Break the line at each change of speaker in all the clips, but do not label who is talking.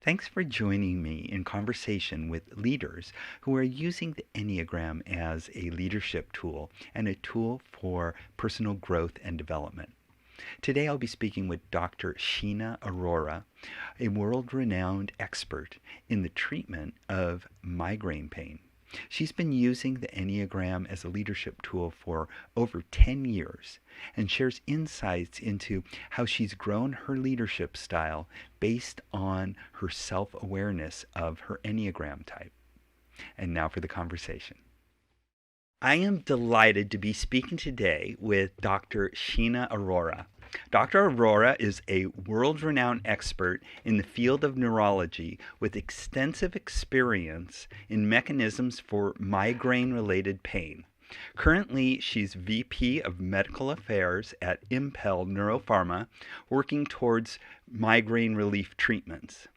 Thanks for joining me in conversation with leaders who are using the Enneagram as a leadership tool and a tool for personal growth and development. Today I'll be speaking with Dr. Sheena Aurora, a world-renowned expert in the treatment of migraine pain. She's been using the Enneagram as a leadership tool for over 10 years and shares insights into how she's grown her leadership style based on her self-awareness of her Enneagram type. And now for the conversation. I am delighted to be speaking today with Dr. Sheena Aurora. Dr. Aurora is a world-renowned expert in the field of neurology with extensive experience in mechanisms for migraine-related pain. Currently, she's VP of Medical Affairs at Impel Neuropharma, working towards migraine relief treatments.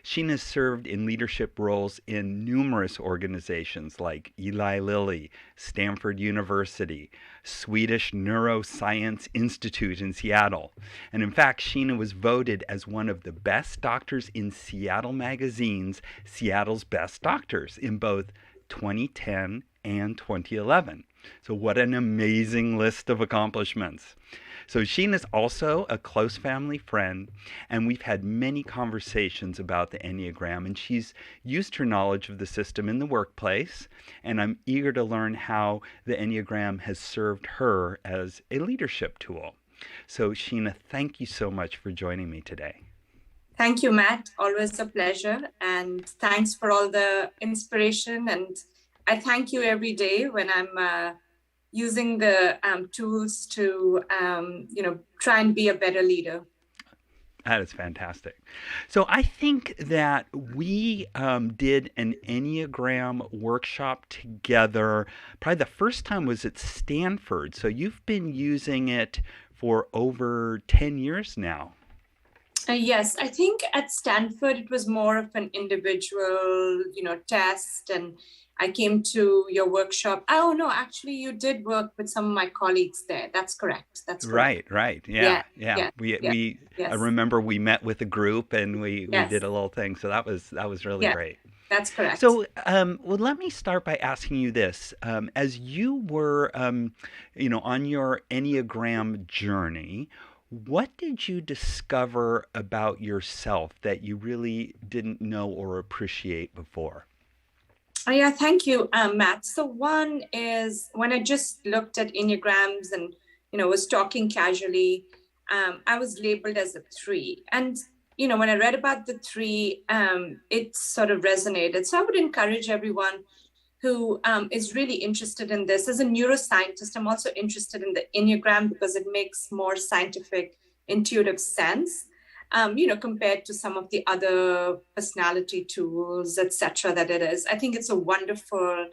Sheena served in leadership roles in numerous organizations like Eli Lilly, Stanford University, Swedish Neuroscience Institute in Seattle. And in fact, Sheena was voted as one of the best doctors in Seattle magazine's Seattle's Best Doctors in both 2010 and 2011. So what an amazing list of accomplishments. So Sheen is also a close family friend, and we've had many conversations about the Enneagram, and she's used her knowledge of the system in the workplace, and I'm eager to learn how the Enneagram has served her as a leadership tool. So Sheena, thank you so much for joining me today.
Thank you, Matt. Always a pleasure. And thanks for all the inspiration. And I thank you every day when I'm using the tools to, try and be a better leader.
That is fantastic. So I think that we did an Enneagram workshop together. Probably the first time was at Stanford. So you've been using it for over 10 years now.
Yes, I think at Stanford it was more of an individual, test, and I came to your workshop. Oh no, actually, you did work with some of my colleagues there. That's correct. That's correct.
Right. Yeah.
Yeah.
We
Yes.
I remember we met with a group and we
Yes.
did a little thing. So that was really
Yeah.
great.
That's correct.
So, well, let me start by asking you this: as you were, on your Enneagram journey, what did you discover about yourself that you really didn't know or appreciate before?
Oh, yeah, thank you, Matt. So one is when I just looked at Enneagrams and, was talking casually, I was labeled as a 3. And, when I read about the 3, it sort of resonated. So I would encourage everyone who is really interested in this. As a neuroscientist, I'm also interested in the Enneagram because it makes more scientific, intuitive sense. Compared to some of the other personality tools, etc., that it is. I think it's a wonderful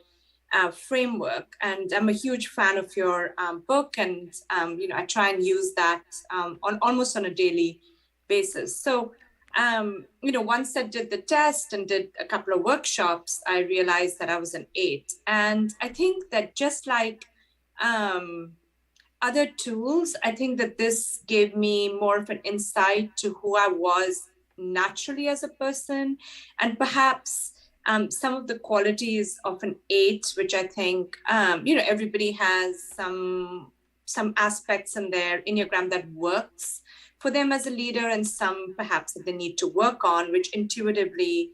framework, and I'm a huge fan of your book, and I try and use that on almost on a daily basis. So, once I did the test and did a couple of workshops, I realized that I was an 8, and I think that just like other tools, I think that this gave me more of an insight to who I was naturally as a person, and perhaps some of the qualities of an 8, which I think everybody has some aspects in their Enneagram that works for them as a leader, and some perhaps that they need to work on, which intuitively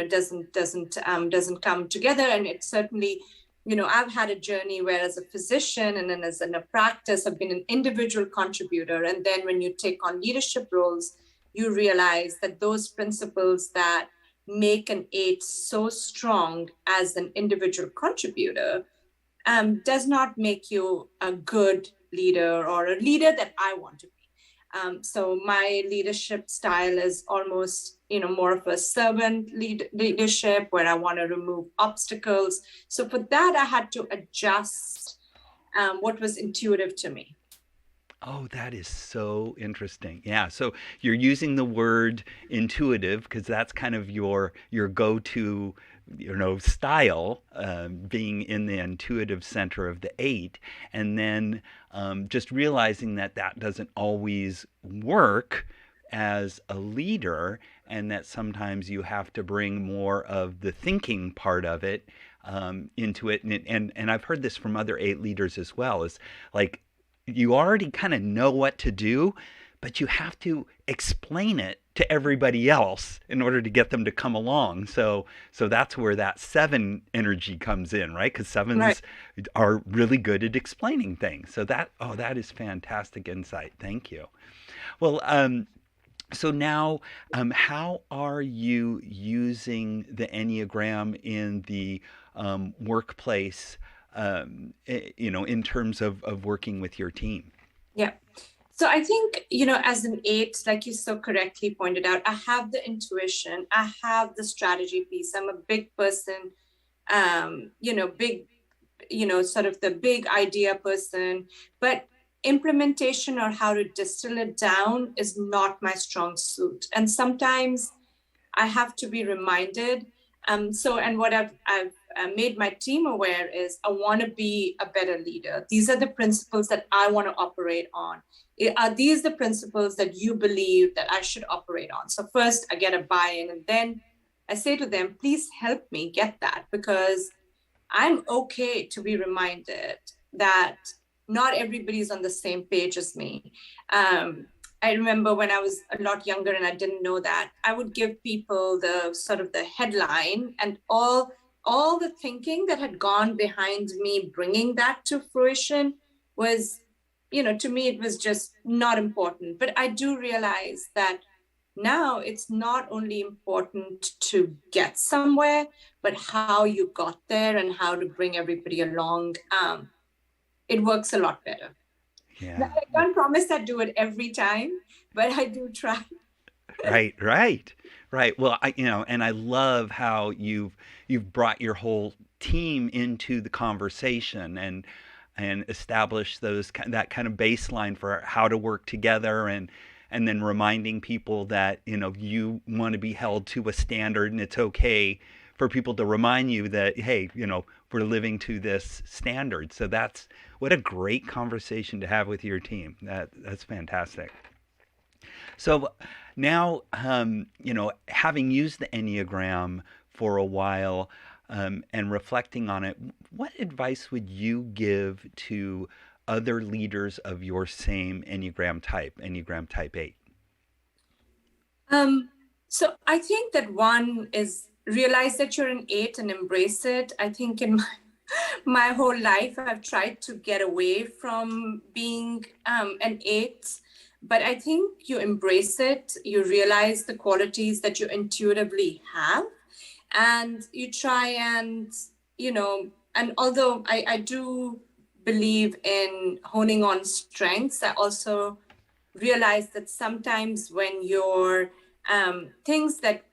doesn't come together. And it certainly, I've had a journey where as a physician and then as in a practice, I've been an individual contributor. And then when you take on leadership roles, you realize that those principles that make an 8 so strong as an individual contributor does not make you a good leader or a leader that I want to be. So my leadership style is almost, more of a servant leadership where I want to remove obstacles. So for that, I had to adjust what was intuitive to me.
Oh, that is so interesting. Yeah. So you're using the word intuitive because that's kind of your go-to, style, being in the intuitive center of the 8, and then just realizing that that doesn't always work as a leader, and that sometimes you have to bring more of the thinking part of it into it. And I've heard this from other 8 leaders as well, is like you already kind of know what to do, but you have to explain it to everybody else in order to get them to come along. So that's where that 7 energy comes in, right? Because
Right.
7s are really good at explaining things. So that is fantastic insight. Thank you. Well, so now, how are you using the Enneagram in the workplace, in terms of working with your team?
Yeah. So I think, as an 8, like you so correctly pointed out, I have the intuition, I have the strategy piece. I'm a big person, big, sort of the big idea person, but implementation or how to distill it down is not my strong suit. And sometimes I have to be reminded. And what I've made my team aware is I want to be a better leader. These are the principles that I want to operate on. Are these the principles that you believe that I should operate on? So first I get a buy-in, and then I say to them, please help me get that, because I'm okay to be reminded that not everybody's on the same page as me. I remember when I was a lot younger and I didn't know that, I would give people the sort of the headline, and all the thinking that had gone behind me bringing that to fruition was, to me, it was just not important. But I do realize that now it's not only important to get somewhere, but how you got there and how to bring everybody along. It works a lot better. Now,
Yeah.
I can't promise I do it every time, but I do try.
Right, right, right. Well, and I love how you've brought your whole team into the conversation and established that kind of baseline for how to work together, and then reminding people that you want to be held to a standard, and it's okay for people to remind you that, hey, we're living to this standard. So that's what a great conversation to have with your team. That's fantastic. So now, having used the Enneagram for a while, and reflecting on it, what advice would you give to other leaders of your same Enneagram Type 8?
So I think that one is realize that you're an 8 and embrace it. I think in my whole life, I've tried to get away from being an 8, but I think you embrace it, you realize the qualities that you intuitively have, and you try and, and although I do believe in honing on strengths, I also realize that sometimes when your things that,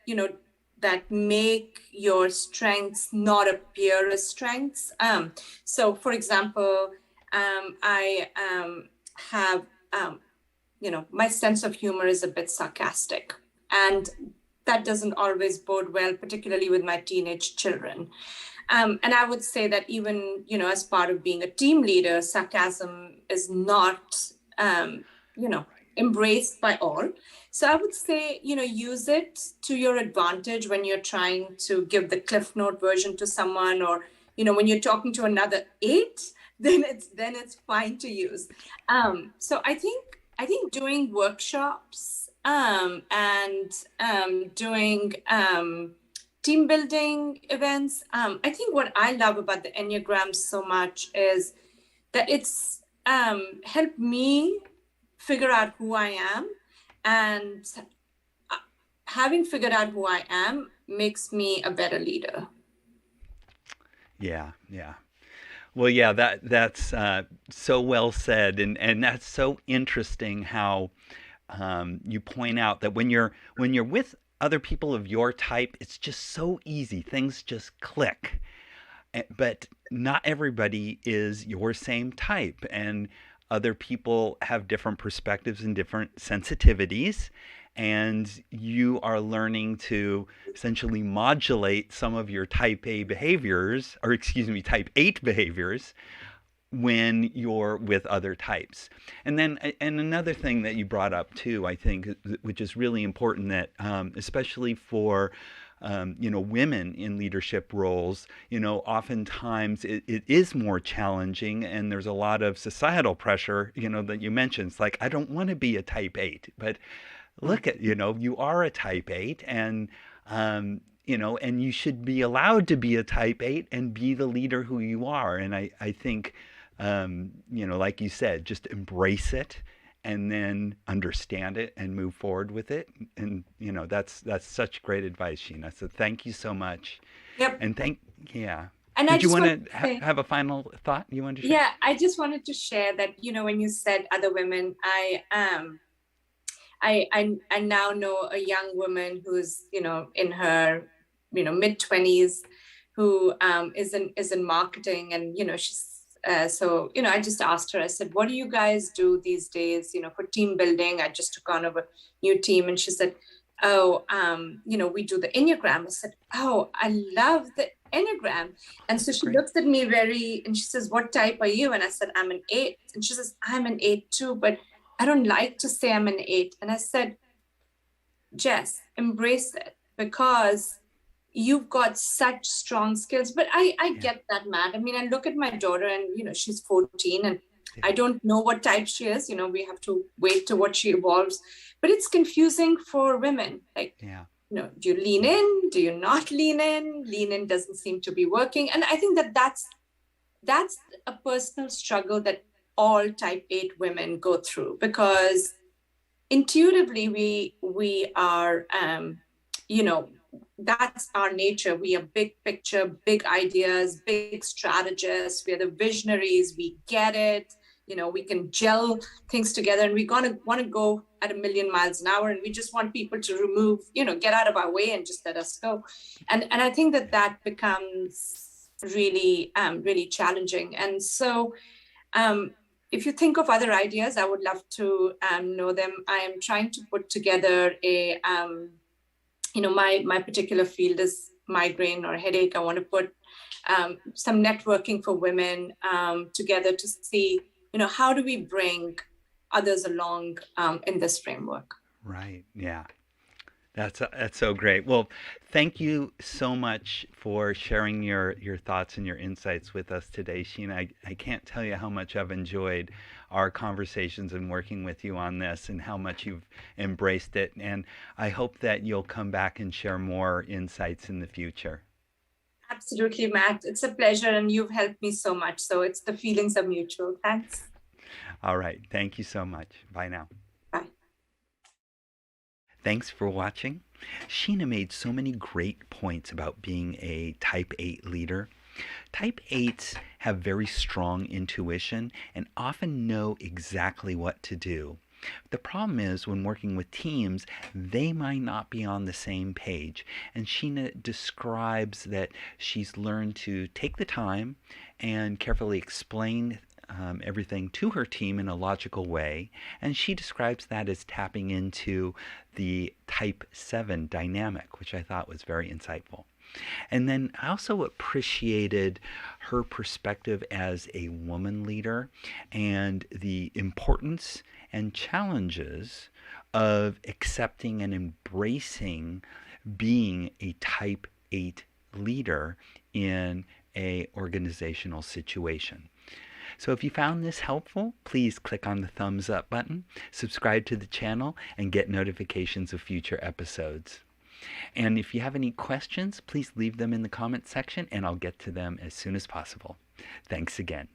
that make your strengths not appear as strengths. So, for example, I have, my sense of humor is a bit sarcastic, and that doesn't always bode well, particularly with my teenage children. And I would say that even, as part of being a team leader, sarcasm is not, you know, embraced by all. So I would say, use it to your advantage when you're trying to give the Cliff Note version to someone, or, when you're talking to another 8, then it's fine to use. So I think doing workshops and doing team building events. I think what I love about the Enneagram so much is that it's helped me figure out who I am, and having figured out who I am makes me a better leader.
Yeah, yeah. Well, yeah, that's so well said, and that's so interesting how you point out that when you're with other people of your type, it's just so easy. Things just click. But not everybody is your same type, and other people have different perspectives and different sensitivities, and you are learning to essentially modulate some of your type A behaviors, or excuse me, type 8 behaviors, when you're with other types. And then, and another thing that you brought up too, I think, which is really important, that especially for women in leadership roles, oftentimes it is more challenging, and there's a lot of societal pressure, that you mentioned. It's like, I don't want to be a type 8, but look at, you are a type 8, and and you should be allowed to be a type 8 and be the leader who you are. And I think, like you said, just embrace it and then understand it and move forward with it. And, that's such great advice, Sheena. So thank you so much.
Yep.
And yeah.
And
Did you want to have a final thought you wanted to share?
Yeah, I just wanted to share that, when you said other women, I now know a young woman who's, in her, mid-20s, who is in marketing, and, she's, so, I just asked her, I said, what do you guys do these days, for team building? I just took on a new team, and she said, oh, we do the Enneagram. I said, oh, I love the Enneagram. And so she looks at me and she says, what type are you? And I said, I'm an 8. And she says, I'm an 8 too, but I don't like to say I'm an 8. And I said, Jess, embrace it, because you've got such strong skills. But I get that, Matt. I mean, I look at my daughter, and, she's 14, and I don't know what type she is. We have to wait to what she evolves. But it's confusing for women. Like, do you lean in? Do you not lean in? Lean in doesn't seem to be working. And I think that's a personal struggle that all type 8 women go through, because intuitively we are, that's our nature. We are big picture, big ideas, big strategists. We are the visionaries. We get it. We can gel things together, and we want to go at 1,000,000 miles an hour, and we just want people to remove, get out of our way and just let us go. And I think that becomes really, really challenging. And so, if you think of other ideas, I would love to know them. I am trying to put together a, my particular field is migraine or headache. I want to put some networking for women together to see, how do we bring others along in this framework?
Right. Yeah. That's so great. Well, thank you so much for sharing your thoughts and your insights with us today, Sheena. I can't tell you how much I've enjoyed our conversations and working with you on this, and how much you've embraced it. And I hope that you'll come back and share more insights in the future.
Absolutely, Matt. It's a pleasure, and you've helped me so much. So the feelings are mutual. Thanks.
All right. Thank you so much. Bye now.
Bye.
Thanks for watching. Sheena made so many great points about being a type 8 leader. Type 8s have very strong intuition and often know exactly what to do. The problem is, when working with teams, they might not be on the same page. And Sheena describes that she's learned to take the time and carefully explain everything to her team in a logical way. And she describes that as tapping into the type 7 dynamic, which I thought was very insightful. And then I also appreciated her perspective as a woman leader, and the importance and challenges of accepting and embracing being a type 8 leader in an organizational situation. So if you found this helpful, please click on the thumbs up button, subscribe to the channel, and get notifications of future episodes. And if you have any questions, please leave them in the comment section, and I'll get to them as soon as possible. Thanks again.